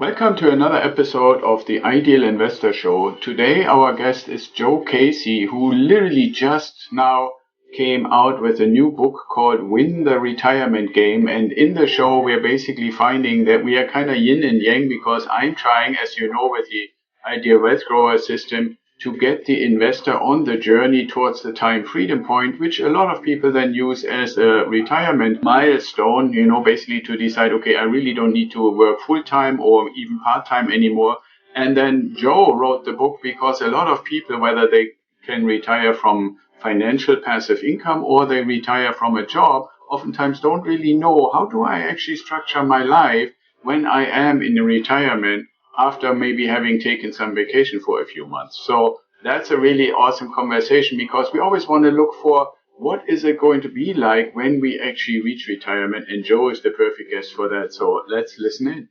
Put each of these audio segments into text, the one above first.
Welcome to another episode of the Ideal Investor Show. Today our guest is Joe Casey, who literally just now came out with a new book called Win the Retirement Game. And in the show we're basically finding that we are kind of yin and yang, because I'm trying, as you know, with the Ideal Wealth Grower system to get the investor on the journey towards the time freedom point, which a lot of people then use as a retirement milestone, basically to decide, okay, I really don't need to work full time or even part time anymore. And then Joe wrote the book because a lot of people, whether they can retire from financial passive income or they retire from a job, oftentimes don't really know, how do I actually structure my life when I am in retirement after maybe having taken some vacation for a few months. So that's a really awesome conversation, because we always want to look for what is it going to be like when we actually reach retirement, and Joe is the perfect guest for that. So let's listen in.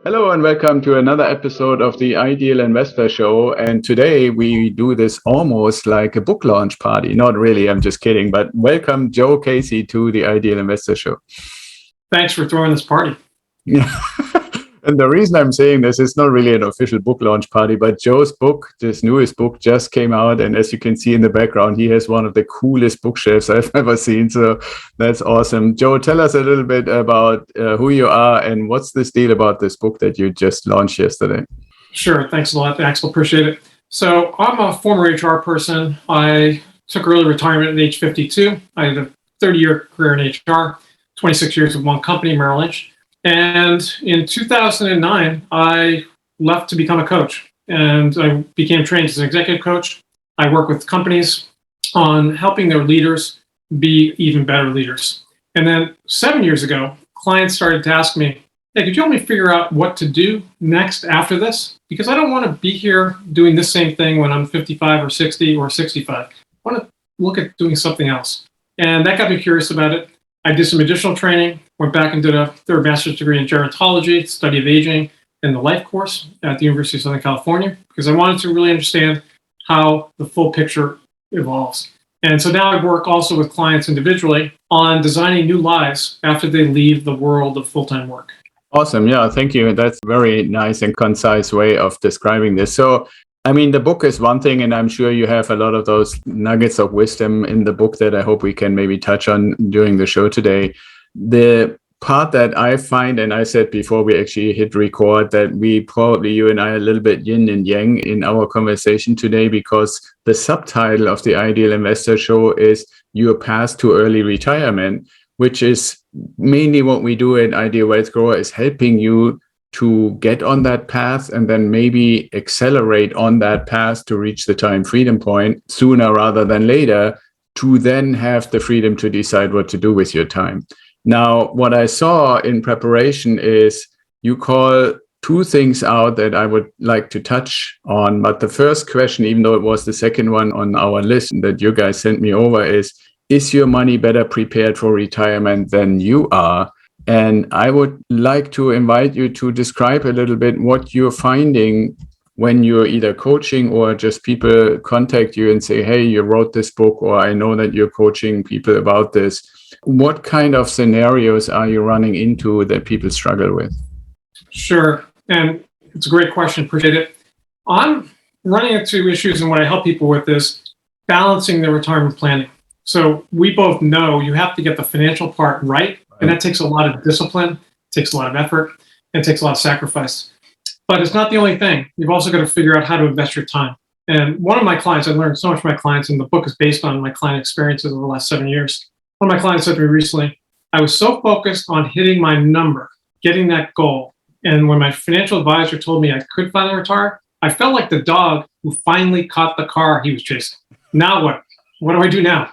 Hello and welcome to another episode of the Ideal Investor Show. And today we do this almost like a book launch party. Not really, I'm just kidding. But welcome, Joe Casey, to the Ideal Investor Show. Thanks for throwing this party. Yeah. And the reason I'm saying this is not really an official book launch party, but Joe's book, this newest book, just came out. And as you can see in the background, he has one of the coolest bookshelves I've ever seen. So that's awesome. Joe, tell us a little bit about who you are and what's this deal about this book that you just launched yesterday. Sure. Thanks a lot, Axel. Appreciate it. So I'm a former HR person. I took early retirement at age 52. I had a 30-year career in HR, 26 years with one company, Merrill Lynch. And in 2009, I left to become a coach, and I became trained as an executive coach. I work with companies on helping their leaders be even better leaders. And then 7 years ago, clients started to ask me, hey, could you help me figure out what to do next after this? Because I don't want to be here doing this same thing when I'm 55 or 60 or 65. I want to look at doing something else. And that got me curious about it. I did some additional training, went back and did a third master's degree in gerontology, study of aging, and the life course at the University of Southern California, because I wanted to really understand how the full picture evolves. And so now I work also with clients individually on designing new lives after they leave the world of full-time work. Awesome. Yeah, thank you. That's a very nice and concise way of describing this. So, I mean, the book is one thing, and I'm sure you have a lot of those nuggets of wisdom in the book that I hope we can maybe touch on during the show today. The part that I find, and I said before we actually hit record, that we probably, you and I, are a little bit yin and yang in our conversation today, because the subtitle of the Ideal Investor Show is Your Path to Early Retirement, which is mainly what we do at Ideal Wealth Grower, is helping you to get on that path and then maybe accelerate on that path to reach the time freedom point sooner rather than later, to then have the freedom to decide what to do with your time. Now, what I saw in preparation is you call two things out that I would like to touch on. But the first question, even though it was the second one on our list that you guys sent me over, is your money better prepared for retirement than you are? And I would like to invite you to describe a little bit what you're finding when you're either coaching or just people contact you and say, hey, you wrote this book, or I know that you're coaching people about this. What kind of scenarios are you running into that people struggle with? Sure. And it's a great question. Appreciate it. I'm running into issues, and what I help people with is balancing their retirement planning. So we both know you have to get the financial part right. And that takes a lot of discipline, takes a lot of effort, and takes a lot of sacrifice. But it's not the only thing. You've also got to figure out how to invest your time. And one of my clients, I learned so much from my clients, and the book is based on my client experiences over the last 7 years. One of my clients said to me recently, I was so focused on hitting my number, getting that goal. And when my financial advisor told me I could finally retire, I felt like the dog who finally caught the car he was chasing. Now what? What do I do now?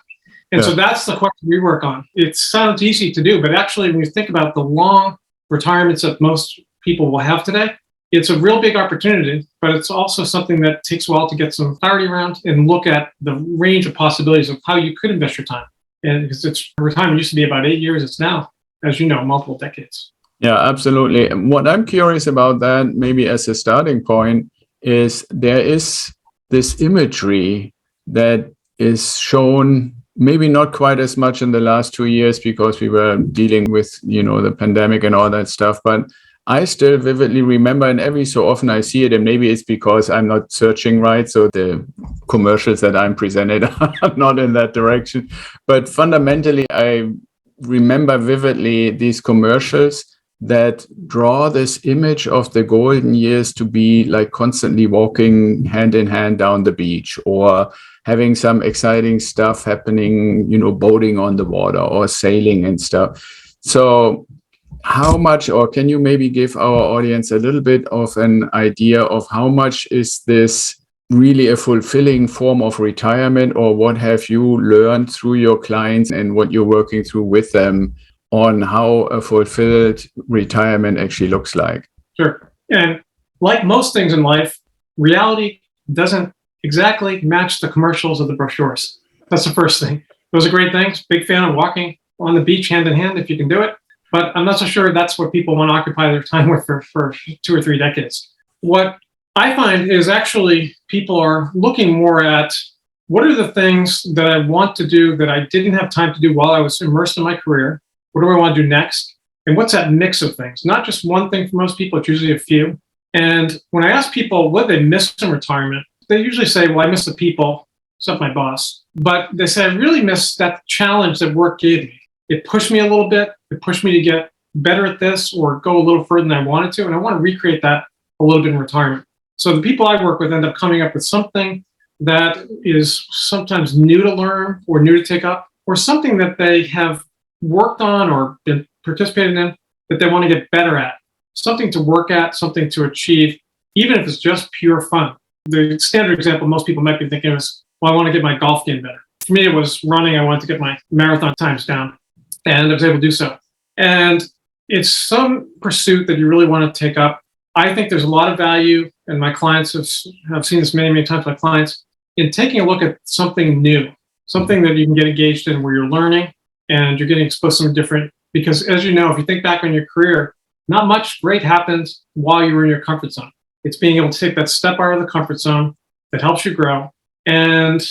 And so that's the question we work on. It sounds easy to do, but actually when you think about the long retirements that most people will have today, it's a real big opportunity, but it's also something that takes a while to get some clarity around and look at the range of possibilities of how you could invest your time. And because retirement used to be about 8 years, it's now, as you know, multiple decades. Yeah, absolutely. What I'm curious about that, maybe as a starting point, is there is this imagery that is shown, maybe not quite as much in the last 2 years because we were dealing with, the pandemic and all that stuff. But I still vividly remember, and every so often I see it, and maybe it's because I'm not searching right. So the commercials that I'm presented are not in that direction. But fundamentally, I remember vividly these commercials that draw this image of the golden years to be like constantly walking hand in hand down the beach, or having some exciting stuff happening, boating on the water or sailing and stuff. So how much, or can you maybe give our audience a little bit of an idea of how much is this really a fulfilling form of retirement, or what have you learned through your clients and what you're working through with them on how a fulfilled retirement actually looks like? Sure. And like most things in life, reality doesn't exactly match the commercials of the brochures. That's the first thing. Those are great things. Big fan of walking on the beach hand in hand if you can do it. But I'm not so sure that's what people want to occupy their time with for 2 or 3 decades. What I find is actually people are looking more at what are the things that I want to do that I didn't have time to do while I was immersed in my career. What do I want to do next? And what's that mix of things? Not just one thing for most people, it's usually a few. And when I ask people what they miss in retirement, they usually say, well, I miss the people, except my boss. But they say, I really miss that challenge that work gave me. It pushed me a little bit. It pushed me to get better at this or go a little further than I wanted to. And I want to recreate that a little bit in retirement. So the people I work with end up coming up with something that is sometimes new to learn or new to take up, or something that they have worked on or been participating in that they want to get better at, something to work at, something to achieve, even if it's just pure fun. The standard example most people might be thinking is, well, I want to get my golf game better. For me, it was running. I wanted to get my marathon times down, and I was able to do so. And it's some pursuit that you really want to take up. I think there's a lot of value, and my clients have seen this many, many times, my clients, in taking a look at something new, something that you can get engaged in where you're learning and you're getting exposed to something different. Because as you know, if you think back on your career, not much great happens while you're in your comfort zone. It's being able to take that step out of the comfort zone that helps you grow. And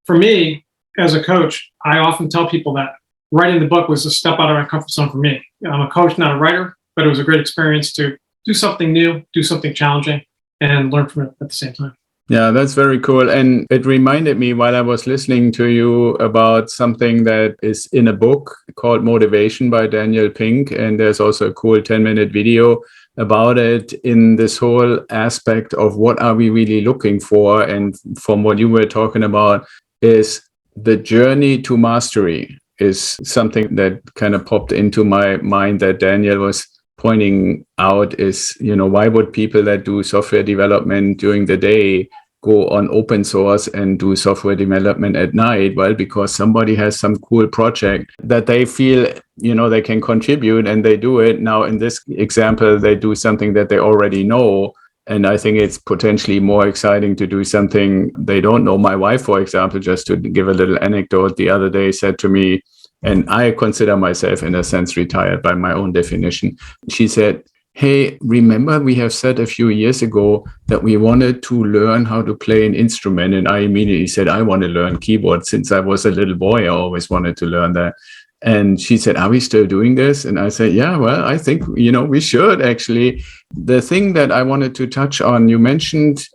for me, as a coach, I often tell people that writing the book was a step out of my comfort zone for me. I'm a coach, not a writer, but it was a great experience to do something new, do something challenging, and learn from it at the same time. Yeah, that's very cool. And it reminded me while I was listening to you about something that is in a book called Motivation by Daniel Pink. And there's also a cool 10-minute video about it, in this whole aspect of what are we really looking for. And from what you were talking about, is the journey to mastery is something that kind of popped into my mind that Daniel was pointing out is, why would people that do software development during the day go on open source and do software development at night? Well, because somebody has some cool project that they feel, they can contribute, and they do it. Now, in this example, they do something that they already know. And I think it's potentially more exciting to do something they don't know. My wife, for example, just to give a little anecdote, the other day said to me, and I consider myself in a sense retired by my own definition. She said, hey, remember we have said a few years ago that we wanted to learn how to play an instrument. And I immediately said, I want to learn keyboard. Since I was a little boy, I always wanted to learn that. And she said, are we still doing this? And I said, yeah, well, I think, we should actually. The thing that I wanted to touch on, you mentioned,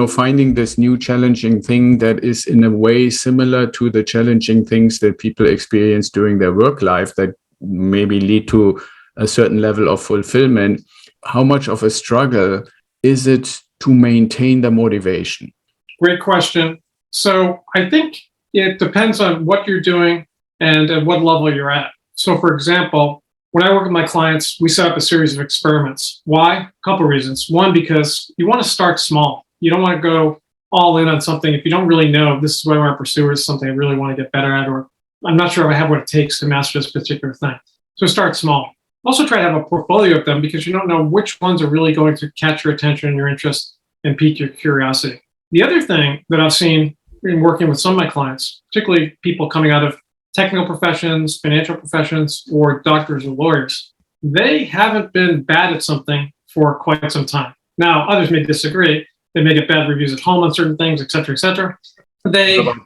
finding this new challenging thing that is in a way similar to the challenging things that people experience during their work life that maybe lead to a certain level of fulfillment. How much of a struggle is it to maintain the motivation? Great question. So I think it depends on what you're doing and at what level you're at. So for example, when I work with my clients, we set up a series of experiments. Why? A couple of reasons. One, because you want to start small. You don't want to go all in on something if you don't really know this is what I want to pursue, or is something I really want to get better at, or I'm not sure if I have what it takes to master this particular thing. So start small. Also try to have a portfolio of them, because you don't know which ones are really going to catch your attention and your interest and pique your curiosity. The other thing that I've seen in working with some of my clients, particularly people coming out of technical professions, financial professions, or doctors or lawyers, they haven't been bad at something for quite some time. Now, others may disagree, They may get bad reviews at home on certain things, et cetera, et cetera.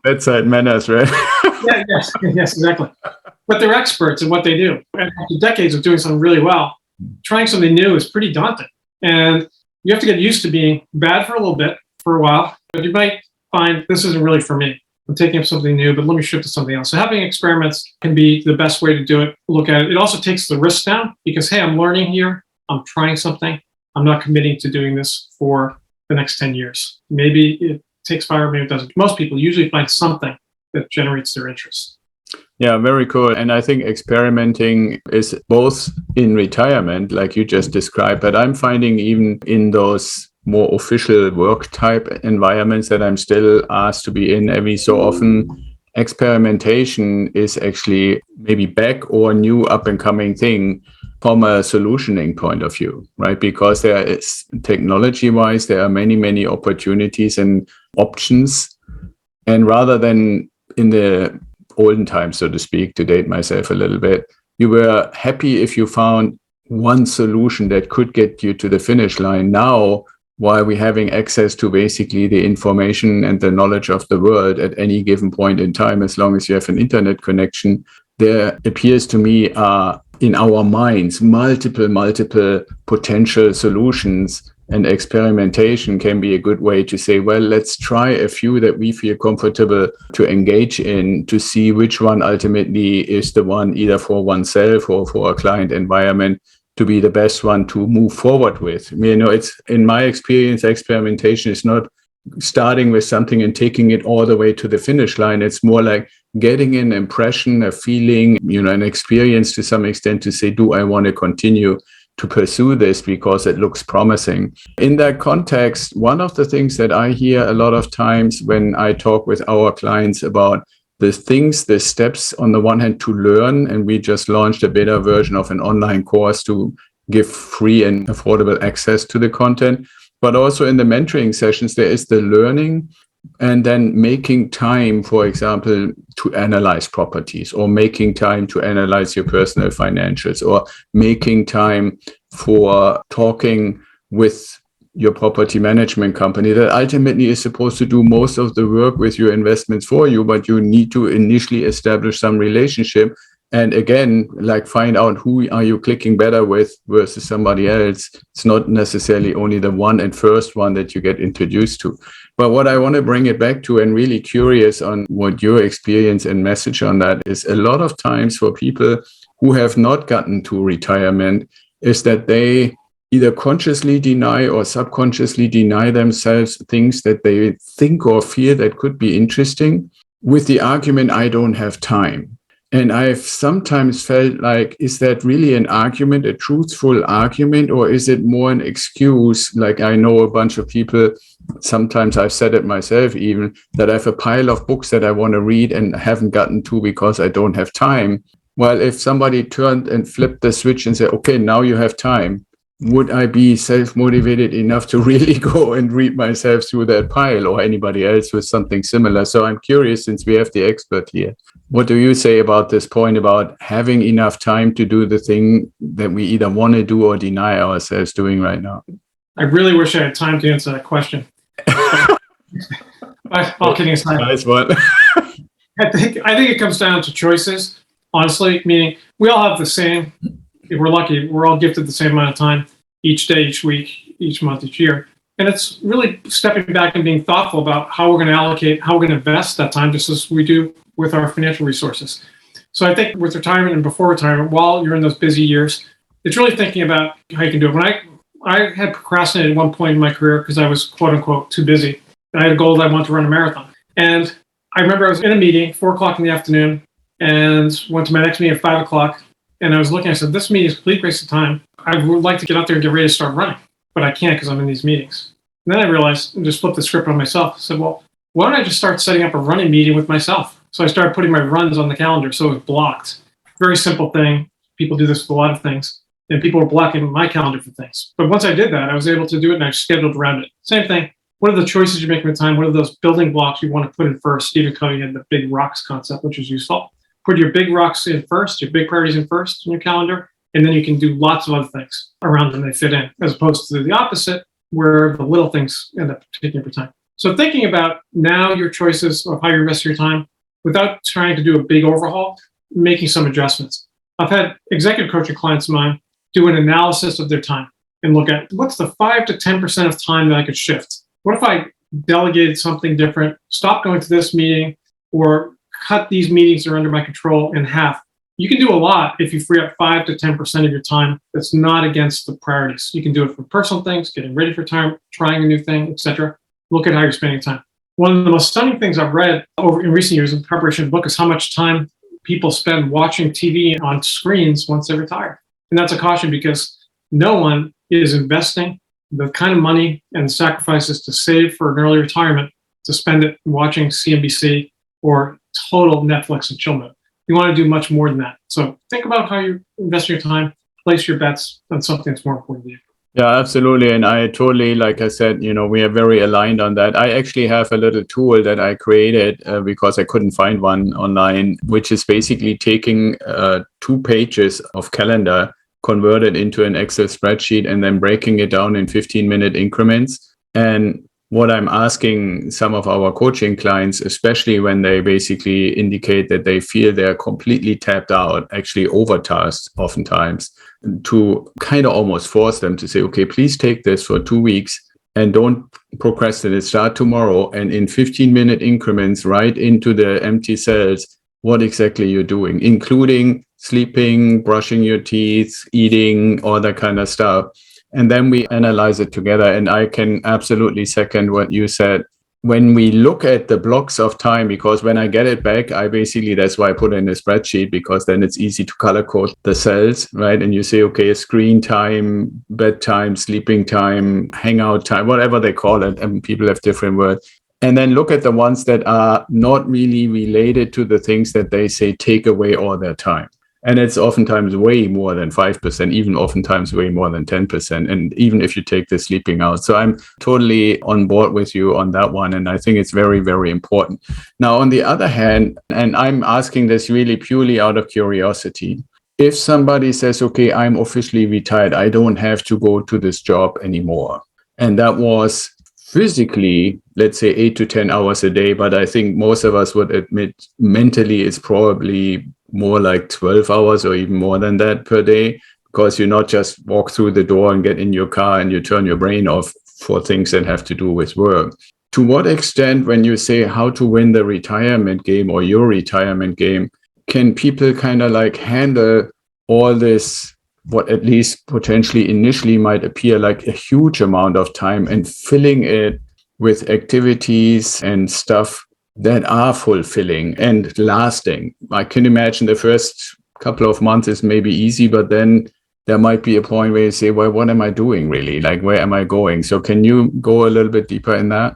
Bedside manners, right? Yes, exactly. But they're experts in what they do. And after decades of doing something really well, trying something new is pretty daunting. And you have to get used to being bad for a little bit, for a while. But you might find this isn't really for me. I'm taking up something new, but let me shift to something else. So having experiments can be the best way to do it. Look at it. It also takes the risk down because, hey, I'm learning here. I'm trying something. I'm not committing to doing this for the next 10 years. Maybe it takes fire, maybe it doesn't. Most people usually find something that generates their interest. Yeah, very cool. And I think experimenting is both in retirement, like you just described, but I'm finding even in those more official work type environments that I'm still asked to be in every so often, experimentation is actually maybe back or new up and coming thing from a solutioning point of view, right? Because there is technology wise, there are many, many opportunities and options. And rather than in the olden times, so to speak, to date myself a little bit, you were happy if you found one solution that could get you to the finish line. Now, while we're having access to basically the information and the knowledge of the world at any given point in time, as long as you have an internet connection, there appears to me in our minds multiple potential solutions, and experimentation can be a good way to say, well, let's try a few that we feel comfortable to engage in to see which one ultimately is the one either for oneself or for a client environment to be the best one to move forward with. You know, it's in my experience, experimentation is not starting with something and taking it all the way to the finish line. It's more like getting an impression, a feeling, you know, an experience to some extent to say, do I want to continue to pursue this because it looks promising? In that context, one of the things that I hear a lot of times when I talk with our clients about the things, the steps on the one hand to learn, and we just launched a beta version of an online course to give free and affordable access to the content. But also in the mentoring sessions, there is the learning and then making time, for example, to analyze properties, or making time to analyze your personal financials, or making time for talking with your property management company that ultimately is supposed to do most of the work with your investments for you, but you need to initially establish some relationship. And again, like find out who are you clicking better with versus somebody else. It's not necessarily only the one and first one that you get introduced to. But what I want to bring it back to, and really curious on what your experience and message on that is, a lot of times for people who have not gotten to retirement is that they either consciously deny or subconsciously deny themselves things that they think or feel that could be interesting with the argument, I don't have time. And I've sometimes felt like, is that really an argument, a truthful argument, or is it more an excuse? Like I know a bunch of people, sometimes I've said it myself even, that I have a pile of books that I want to read and haven't gotten to because I don't have time. Well, if somebody turned and flipped the switch and said, okay, now you have time, would I be self-motivated enough to really go and read myself through that pile, or anybody else with something similar? So I'm curious, since we have the expert here, what do you say about this point about having enough time to do the thing that we either want to do or deny ourselves doing right now? I really wish I had time to answer that question. All kidding aside. Nice one. I think it comes down to choices, honestly, meaning we all have the same, if we're lucky, we're all gifted the same amount of time each day, each week, each month, each year. And it's really stepping back and being thoughtful about how we're going to allocate, how we're going to invest that time, just as we do with our financial resources. So I think with retirement and before retirement, while you're in those busy years, it's really thinking about how you can do it. When I had procrastinated at one point in my career because I was, quote unquote, too busy. And I had a goal that I wanted to run a marathon. And I remember I was in a meeting, 4:00 in the afternoon, and went to my next meeting at 5:00. And I was looking, I said, this meeting is a complete waste of time. I would like to get out there and get ready to start running, but I can't because I'm in these meetings. And then I realized, and just flipped the script on myself. I said, well, why don't I just start setting up a running meeting with myself? So I started putting my runs on the calendar so it was blocked. Very simple thing. People do this with a lot of things. And people were blocking my calendar for things. But once I did that, I was able to do it and I scheduled around it. Same thing. What are the choices you're making with time? What are those building blocks you want to put in first? Stephen Covey had the big rocks concept, which is useful. Put your big rocks in first, your big priorities in first in your calendar, and then you can do lots of other things around them. They fit in, as opposed to the opposite. where the little things end up taking up your time. So thinking about now your choices of how you invest your time without trying to do a big overhaul, making some adjustments. I've had executive coaching clients of mine do an analysis of their time and look at what's the 5 to 10% of time that I could shift. What if I delegated something different, stop going to this meeting, or cut these meetings that are under my control in half? You can do a lot if you free up 5 to 10% of your time that's not against the priorities. You can do it for personal things, getting ready for retirement, trying a new thing, etc. Look at how you're spending time. One of the most stunning things I've read over in recent years in preparation of the book is how much time people spend watching TV on screens once they retire. And that's a caution because no one is investing the kind of money and sacrifices to save for an early retirement to spend it watching CNBC or total Netflix and chill mode. You want to do much more than that. So think about how you invest your time, place your bets on something that's more important to you. Yeah, absolutely. And I totally, like I said, we are very aligned on that. I actually have a little tool that I created because I couldn't find one online, which is basically taking 2 pages of calendar, converted into an Excel spreadsheet, and then breaking it down in 15-minute increments. And what I'm asking some of our coaching clients, especially when they basically indicate that they feel they're completely tapped out, actually overtasked oftentimes, to kind of almost force them to say, okay, please take this for 2 weeks and don't procrastinate. Start tomorrow and in 15-minute increments, right into the empty cells, what exactly you're doing, including sleeping, brushing your teeth, eating, all that kind of stuff. And then we analyze it together. And I can absolutely second what you said. When we look at the blocks of time, because when I get it back, that's why I put it in a spreadsheet, because then it's easy to color code the cells, right? And you say, okay, screen time, bedtime, sleeping time, hangout time, whatever they call it. And people have different words. And then look at the ones that are not really related to the things that they say take away all their time. And it's oftentimes way more than 5%, even oftentimes way more than 10%. And even if you take the sleeping out. So I'm totally on board with you on that one. And I think it's very, very important. Now, on the other hand, and I'm asking this really purely out of curiosity, if somebody says, okay, I'm officially retired, I don't have to go to this job anymore. And that was physically, let's say 8 to 10 hours a day. But I think most of us would admit mentally it's probably more like 12 hours or even more than that per day, because you not just walk through the door and get in your car and you turn your brain off for things that have to do with work. To what extent, when you say how to win the retirement game or your retirement game, can people kind of like handle all this, what at least potentially initially might appear like a huge amount of time, and filling it with activities and stuff that are fulfilling and lasting? I can imagine the first couple of months is maybe easy, but then there might be a point where you say, well, what am I doing really? Like, where am I going? So can you go a little bit deeper in that?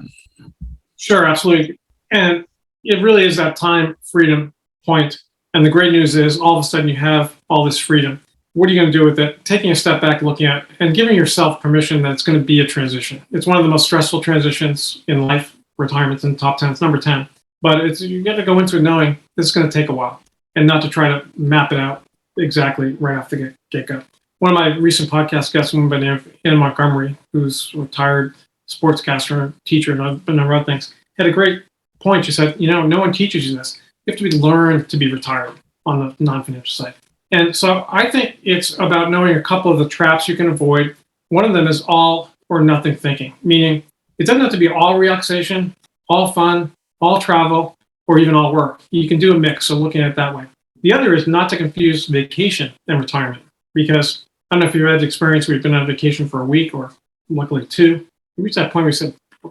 Sure, absolutely. And it really is that time freedom point. And the great news is all of a sudden you have all this freedom. What are you going to do with it? Taking a step back, looking at and giving yourself permission that it's going to be a transition. It's one of the most stressful transitions in life. Retirement's in the top 10, it's number 10. But you got to go into it knowing this is going to take a while, and not to try to map it out exactly right off the get-go. One of my recent podcast guests, a woman by the name of Ann Montgomery, who's a retired sportscaster, teacher, and a number of other things, had a great point. She said, no one teaches you this. You have to learn to be retired on the non-financial side. And so I think it's about knowing a couple of the traps you can avoid. One of them is all or nothing thinking, meaning it doesn't have to be all relaxation, all fun, all travel, or even all work. You can do a mix, so looking at it that way. The other is not to confuse vacation and retirement, because I don't know if you've had the experience where you've been on vacation for a week or luckily 2. You reach that point where you said, I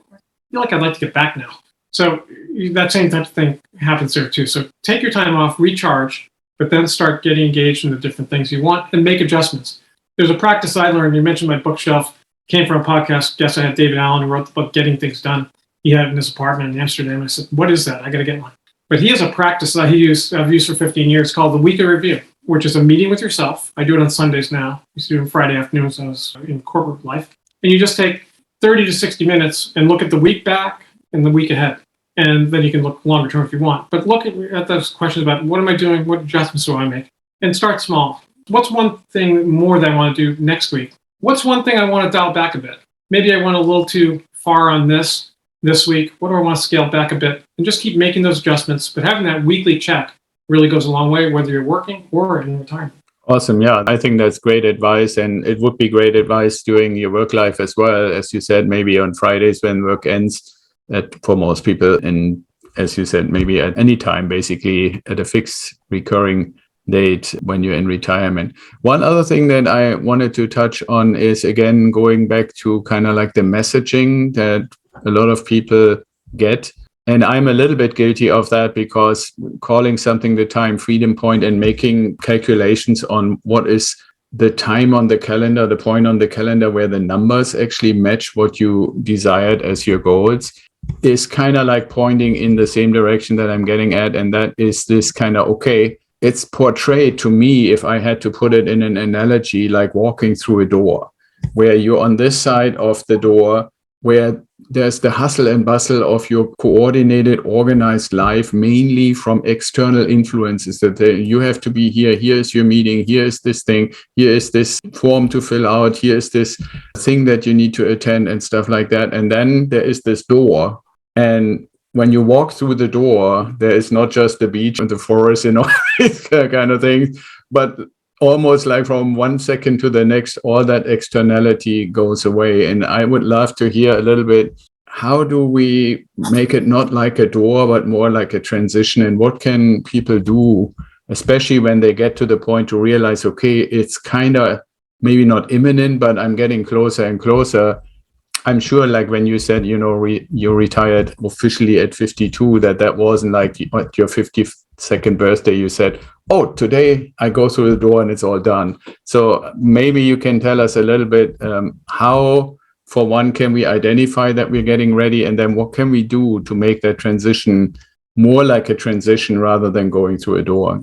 feel like I'd like to get back now. So that same type of thing happens there too. So take your time off, recharge, but then start getting engaged in the different things you want and make adjustments. There's a practice I learned. You mentioned my bookshelf. Came from a podcast guest I had, David Allen, who wrote the book Getting Things Done. He had it in his apartment in Amsterdam. I said, what is that? I got to get one. But he has a practice that I've used for 15 years called the weekly review, which is a meeting with yourself. I do it on Sundays now. I used to do it on Friday afternoons when I was in corporate life. And you just take 30 to 60 minutes and look at the week back and the week ahead. And then you can look longer term if you want. But look at those questions about what am I doing? What adjustments do I make? And start small. What's one thing more that I want to do next week? What's one thing I want to dial back a bit? maybe I went a little too far on this week. What do I want to scale back a bit? And just keep making those adjustments. But having that weekly check really goes a long way, whether you're working or in retirement. Awesome. Yeah, I think that's great advice. And it would be great advice during your work life as well. As you said, maybe on Fridays when work ends, for most people. And as you said, maybe at any time, basically at a fixed recurring date when you're in retirement. One other thing that I wanted to touch on is, again, going back to kind of like the messaging that a lot of people get. And I'm a little bit guilty of that, because calling something the time freedom point and making calculations on what is the time on the calendar, the point on the calendar where the numbers actually match what you desired as your goals, is kind of like pointing in the same direction that I'm getting at. And that is this kind of, okay, it's portrayed to me, if I had to put it in an analogy, like walking through a door, where you're on this side of the door, where there's the hustle and bustle of your coordinated, organized life, mainly from external influences, that you have to be here. Here's your meeting. Here's this thing. Here is this form to fill out. Here's this thing that you need to attend and stuff like that. And then there is this door. And when you walk through the door, there is not just the beach and the forest and all these kind of things, but almost like from 1 second to the next, all that externality goes away. And I would love to hear a little bit, how do we make it not like a door, but more like a transition? And what can people do, especially when they get to the point to realize, okay, it's kind of maybe not imminent, but I'm getting closer and closer. I'm sure, like when you said, you retired officially at 52, that wasn't like at your 52nd birthday, you said, oh, today I go through the door and it's all done. So maybe you can tell us a little bit how, for one, can we identify that we're getting ready? And then what can we do to make that transition more like a transition rather than going through a door?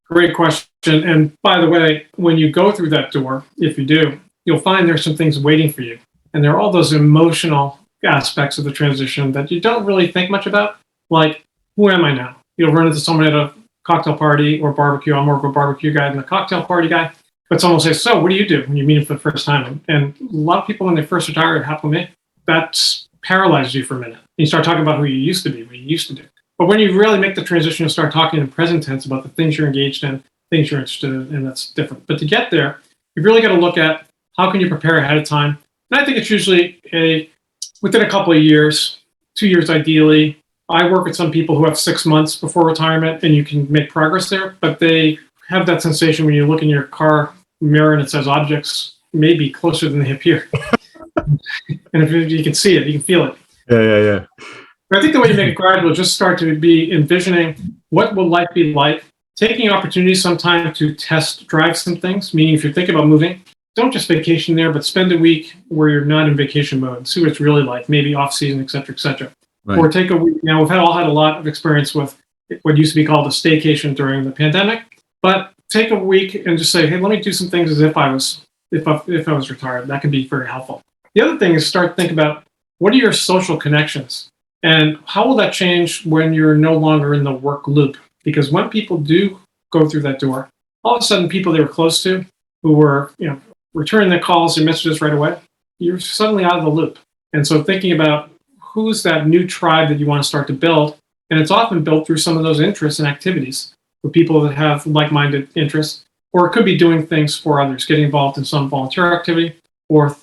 Great question. And by the way, when you go through that door, if you do, you'll find there's some things waiting for you. And there are all those emotional aspects of the transition that you don't really think much about. Like, who am I now? You'll run into someone at a cocktail party or barbecue. I'm more of a barbecue guy than a cocktail party guy. But someone will say, so what do you do when you meet them for the first time? And a lot of people, when they first retire, it happened to me, that paralyzes you for a minute. You start talking about who you used to be, what you used to do. But when you really make the transition, you start talking in present tense about the things you're engaged in, things you're interested in, and that's different. But to get there, you've really got to look at how can you prepare ahead of time. And I think it's usually within a couple of years, 2 years ideally. I work with some people who have 6 months before retirement, and you can make progress there, but they have that sensation when you look in your car mirror and it says objects may be closer than they appear. And if you can see it, you can feel it. Yeah. But I think the way you make it gradual is just start to be envisioning what will life be like, taking opportunities sometime to test drive some things, meaning if you're thinking about moving, don't just vacation there, but spend a week where you're not in vacation mode. See what it's really like, maybe off season, et cetera, et cetera. Right. Or take a week. Now, we've all had a lot of experience with what used to be called a staycation during the pandemic, but take a week and just say, hey, let me do some things as if I was retired. That can be very helpful. The other thing is start to think about what are your social connections and how will that change when you're no longer in the work loop? Because when people do go through that door, all of a sudden people they were close to who were, returning their calls and messages right away, you're suddenly out of the loop. And so thinking about who's that new tribe that you want to start to build, and it's often built through some of those interests and activities with people that have like-minded interests, or it could be doing things for others, getting involved in some volunteer activity, or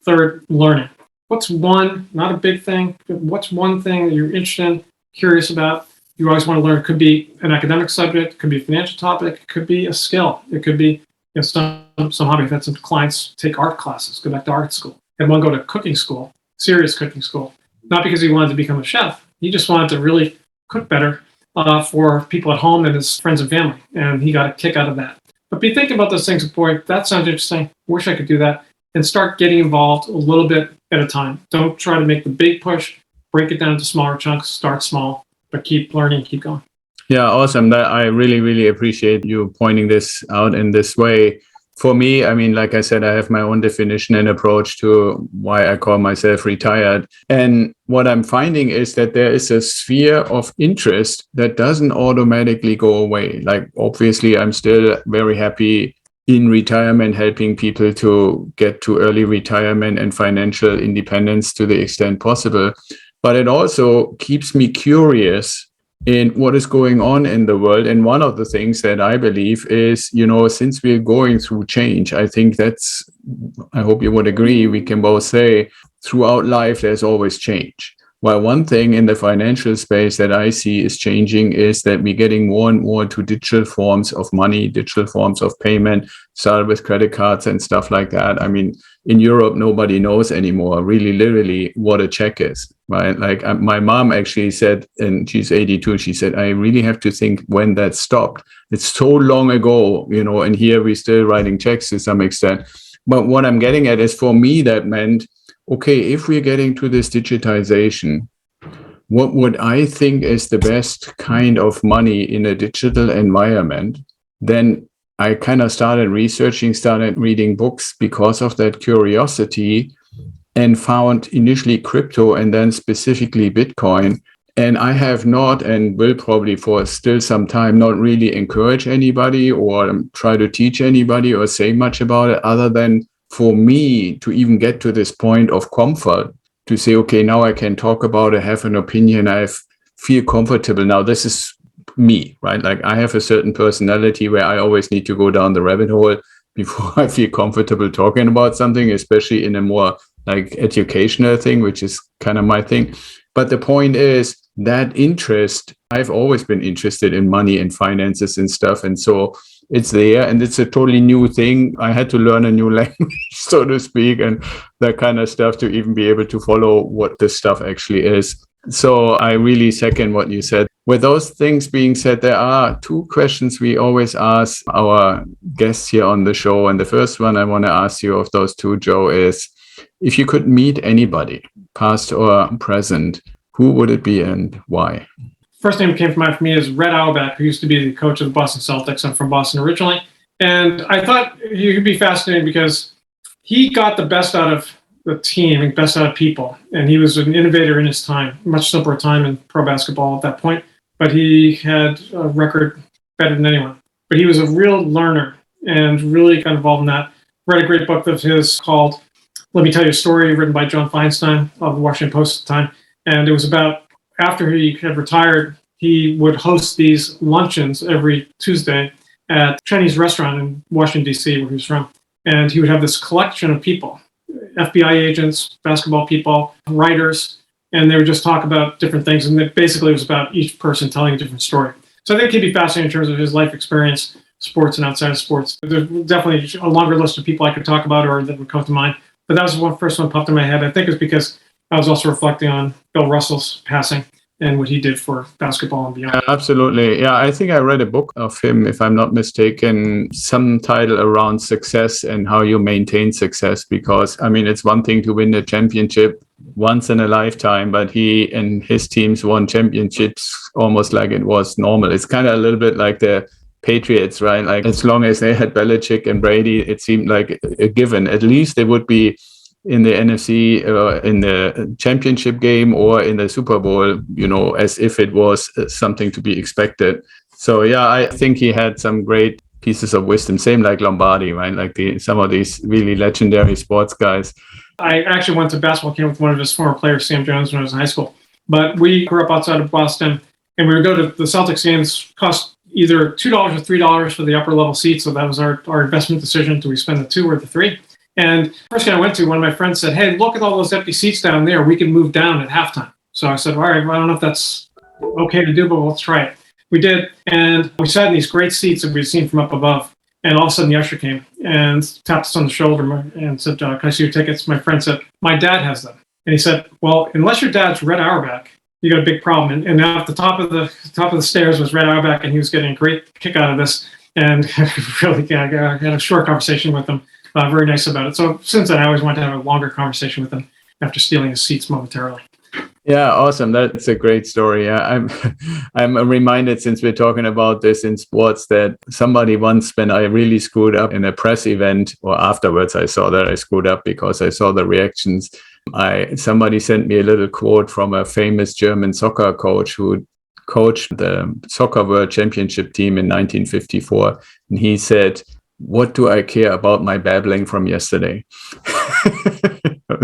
third, learning. What's one, not a big thing, what's one thing that you're interested in, curious about, you always want to learn? It could be an academic subject, it could be a financial topic, it could be a skill, it could be some hobby. I've had some clients take art classes, go back to art school. Had one go to cooking school, serious cooking school. Not because he wanted to become a chef. He just wanted to really cook better for people at home and his friends and family. And he got a kick out of that. But be thinking about those things, boy, that sounds interesting. Wish I could do that. And start getting involved a little bit at a time. Don't try to make the big push. Break it down into smaller chunks. Start small, but keep learning, keep going. Yeah, awesome. I really, really appreciate you pointing this out in this way. For me, I mean, like I said, I have my own definition and approach to why I call myself retired. And what I'm finding is that there is a sphere of interest that doesn't automatically go away. Like, obviously, I'm still very happy in retirement, helping people to get to early retirement and financial independence to the extent possible. But it also keeps me curious in what is going on in the world. And one of the things that I believe is, since we're going through change, I think I hope you would agree, we can both say throughout life, there's always change. Well, one thing in the financial space that I see is changing is that we're getting more and more to digital forms of money, digital forms of payment, started with credit cards and stuff like that. I mean, in Europe, nobody knows anymore, really, literally, what a check is, right? Like my mom actually said, and she's 82, she said, I really have to think when that stopped. It's so long ago, and here we're still writing checks to some extent. But what I'm getting at is, for me, that meant, okay, if we're getting to this digitization, what would I think is the best kind of money in a digital environment? Then I kind of started researching, started reading books because of that curiosity, and found initially crypto and then specifically Bitcoin. And I have not, and will probably for still some time, not really encourage anybody or try to teach anybody or say much about it, other than for me to even get to this point of comfort, to say, okay, now I can talk about it, have an opinion, feel comfortable. Now, this is me, right? Like I have a certain personality where I always need to go down the rabbit hole before I feel comfortable talking about something, especially in a more like educational thing, which is kind of my thing. But the point is that interest, I've always been interested in money and finances and stuff. And so it's there, and it's a totally new thing. I had to learn a new language, so to speak, and that kind of stuff to even be able to follow what this stuff actually is. So I really second what you said. With those things being said, there are two questions we always ask our guests here on the show. And the first one I want to ask you of those two, Joe, is if you could meet anybody, past or present, who would it be and why? First name came to mind for me is Red Auerbach, who used to be the coach of the Boston Celtics. I'm from Boston originally. And I thought he could be fascinating because he got the best out of the team and best out of people. And he was an innovator in his time, much simpler time in pro basketball at that point. But he had a record better than anyone. But he was a real learner and really got involved in that. Read a great book of his called Let Me Tell You a Story, written by John Feinstein of the Washington Post at the time. And it was about, after he had retired, he would host these luncheons every Tuesday at a Chinese restaurant in Washington, D.C., where he was from. And he would have this collection of people, FBI agents, basketball people, writers, and they would just talk about different things. And it basically was about each person telling a different story. So I think he'd be fascinating in terms of his life experience, sports and outside of sports. There's definitely a longer list of people I could talk about or that would come to mind. But that was the first one popped in my head. I think it's because I was also reflecting on Bill Russell's passing and what he did for basketball and beyond. Absolutely. Yeah, I think I read a book of him, if I'm not mistaken, some title around success and how you maintain success. Because, I mean, it's one thing to win a championship once in a lifetime, but he and his teams won championships almost like it was normal. It's kind of a little bit like the Patriots, right? Like as long as they had Belichick and Brady, it seemed like a given. At least they would be in the NFC, in the championship game or in the Super Bowl, as if it was something to be expected. So, yeah, I think he had some great pieces of wisdom, same like Lombardi, right? Like some of these really legendary sports guys. I actually went to basketball camp with one of his former players, Sam Jones, when I was in high school. But we grew up outside of Boston, and we would go to the Celtics games, cost either $2 or $3 for the upper level seats. So that was our investment decision. Do we spend the $2 or the $3? And first game I went to, one of my friends said, hey, look at all those empty seats down there. We can move down at halftime. So I said, all right, well, I don't know if that's okay to do, but let's try it. We did. And we sat in these great seats that we'd seen from up above. And all of a sudden the usher came and tapped us on the shoulder and said, can I see your tickets? My friend said, my dad has them. And he said, well, unless your dad's Red Auerbach, you got a big problem. And now at the top of the stairs was Red Auerbach, and he was getting a great kick out of this. And really, I had a short conversation with him. Very nice about it. So since then, I always want to have a longer conversation with him after stealing his seats momentarily. Yeah, awesome. That's a great story. Yeah, I'm reminded, since we're talking about this in sports, that somebody once, when I really screwed up in a press event, or afterwards I saw that I screwed up because I saw the reactions. Somebody sent me a little quote from a famous German soccer coach who coached the Soccer World Championship team in 1954. And he said, what do I care about my babbling from yesterday?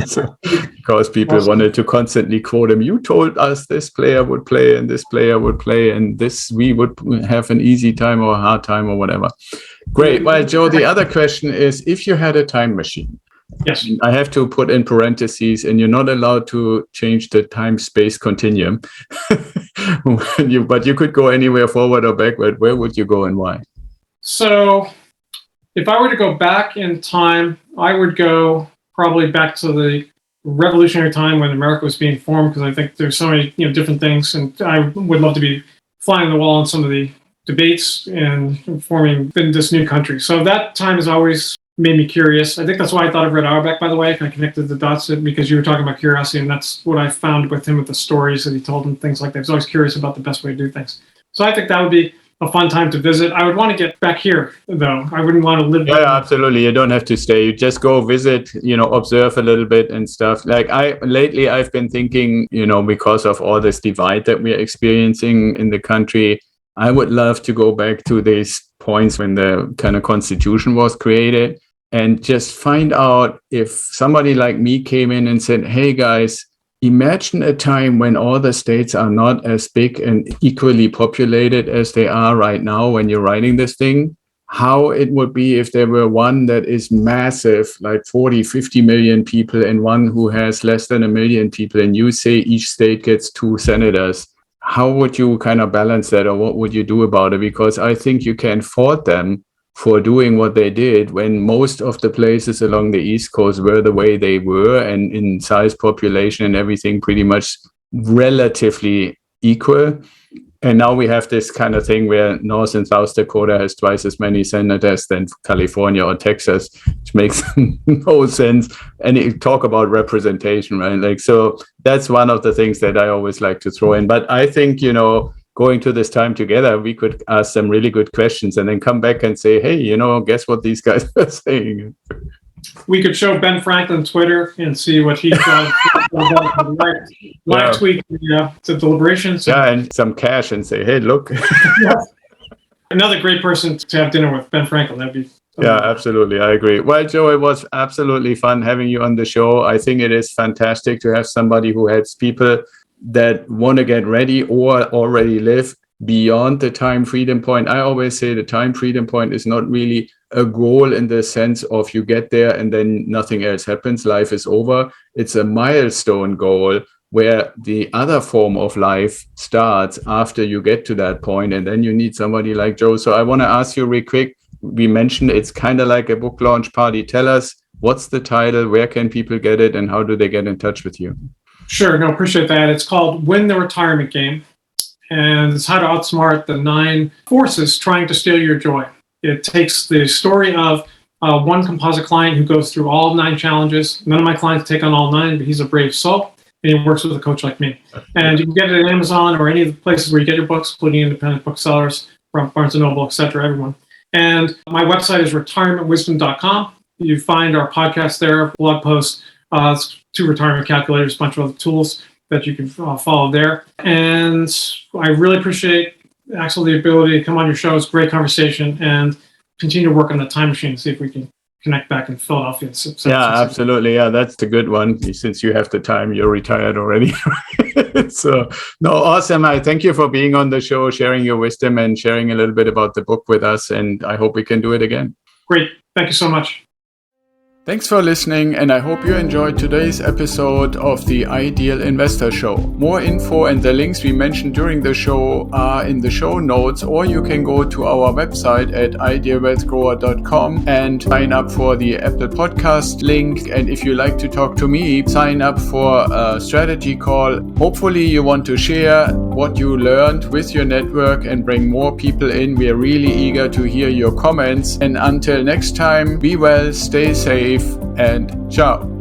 So, because people wanted to constantly quote him. You told us this player would play and this player would play and this we would have an easy time or a hard time or whatever. Great. Well, Joe, the other question is, if you had a time machine, yes, I have to put in parentheses, and you're not allowed to change the time-space continuum, but you could go anywhere forward or backward. Where would you go and why? So if I were to go back in time, I would go probably back to the revolutionary time when America was being formed, because I think there's so many different things, and I would love to be flying on the wall in some of the debates and forming this new country. So that time has always made me curious. I think that's why I thought of Red Auerbach, by the way. I connected the dots because you were talking about curiosity, and that's what I found with him, with the stories that he told and things like that. I was always curious about the best way to do things. So I think that would be a fun time to visit. I would want to get back here, though. I wouldn't want to live there. Yeah, absolutely. You don't have to stay. You just go visit, observe a little bit and stuff. Like lately I've been thinking, because of all this divide that we're experiencing in the country, I would love to go back to these points when the kind of constitution was created and just find out if somebody like me came in and said, hey guys, imagine a time when all the states are not as big and equally populated as they are right now when you're writing this thing, how it would be if there were one that is massive, like 40, 50 million people, and one who has less than 1 million people, and you say each state gets 2 senators. How would you kind of balance that, or what would you do about it? Because I think you can fault them for doing what they did when most of the places along the East Coast were the way they were, and in size, population, and everything pretty much relatively equal. And now we have this kind of thing where North and South Dakota has twice as many senators than California or Texas, which makes no sense. And you talk about representation, right? Like, so that's one of the things that I always like to throw in. But I think, going to this time together, we could ask some really good questions and then come back and say, hey, guess what these guys are saying? We could show Ben Franklin Twitter and see what he thought live tweet the deliberations. Yeah, and some cash and say, hey, look. Another great person to have dinner with, Ben Franklin. That'd be yeah, absolutely. I agree. Well, Joe, it was absolutely fun having you on the show. I think it is fantastic to have somebody who helps people that want to get ready or already live beyond the time freedom point. I always say the time freedom point is not really a goal in the sense of you get there and then nothing else happens, life is over. It's a milestone goal where the other form of life starts after you get to that point, and then you need somebody like Joe. So I want to ask you real quick, we mentioned it's kind of like a book launch party. Tell us, what's the title, where can people get it, and how do they get in touch with you? Sure, no, appreciate that. It's called Win the Retirement Game, and it's how to outsmart the 9 forces trying to steal your joy. It takes the story of one composite client who goes through all 9 challenges. None of my clients take on all 9, but he's a brave soul, and he works with a coach like me. And you can get it at Amazon or any of the places where you get your books, including independent booksellers from Barnes & Noble, etc., everyone. And my website is retirementwisdom.com. You find our podcast there, blog posts, 2 retirement calculators, a bunch of other tools that you can follow there. And I really appreciate, Axel, the ability to come on your show. It's a great conversation, and continue to work on the time machine and see if we can connect back in Philadelphia. Yeah, absolutely. Yeah, that's a good one. Since you have the time, you're retired already. So, no, awesome. I thank you for being on the show, sharing your wisdom and sharing a little bit about the book with us. And I hope we can do it again. Great. Thank you so much. Thanks for listening, and I hope you enjoyed today's episode of the Ideal Investor Show. More info and the links we mentioned during the show are in the show notes, or you can go to our website at idealwealthgrower.com and sign up for the Apple Podcast link. And if you like to talk to me, sign up for a strategy call. Hopefully you want to share what you learned with your network and bring more people in. We are really eager to hear your comments. And until next time, be well, stay safe, and ciao.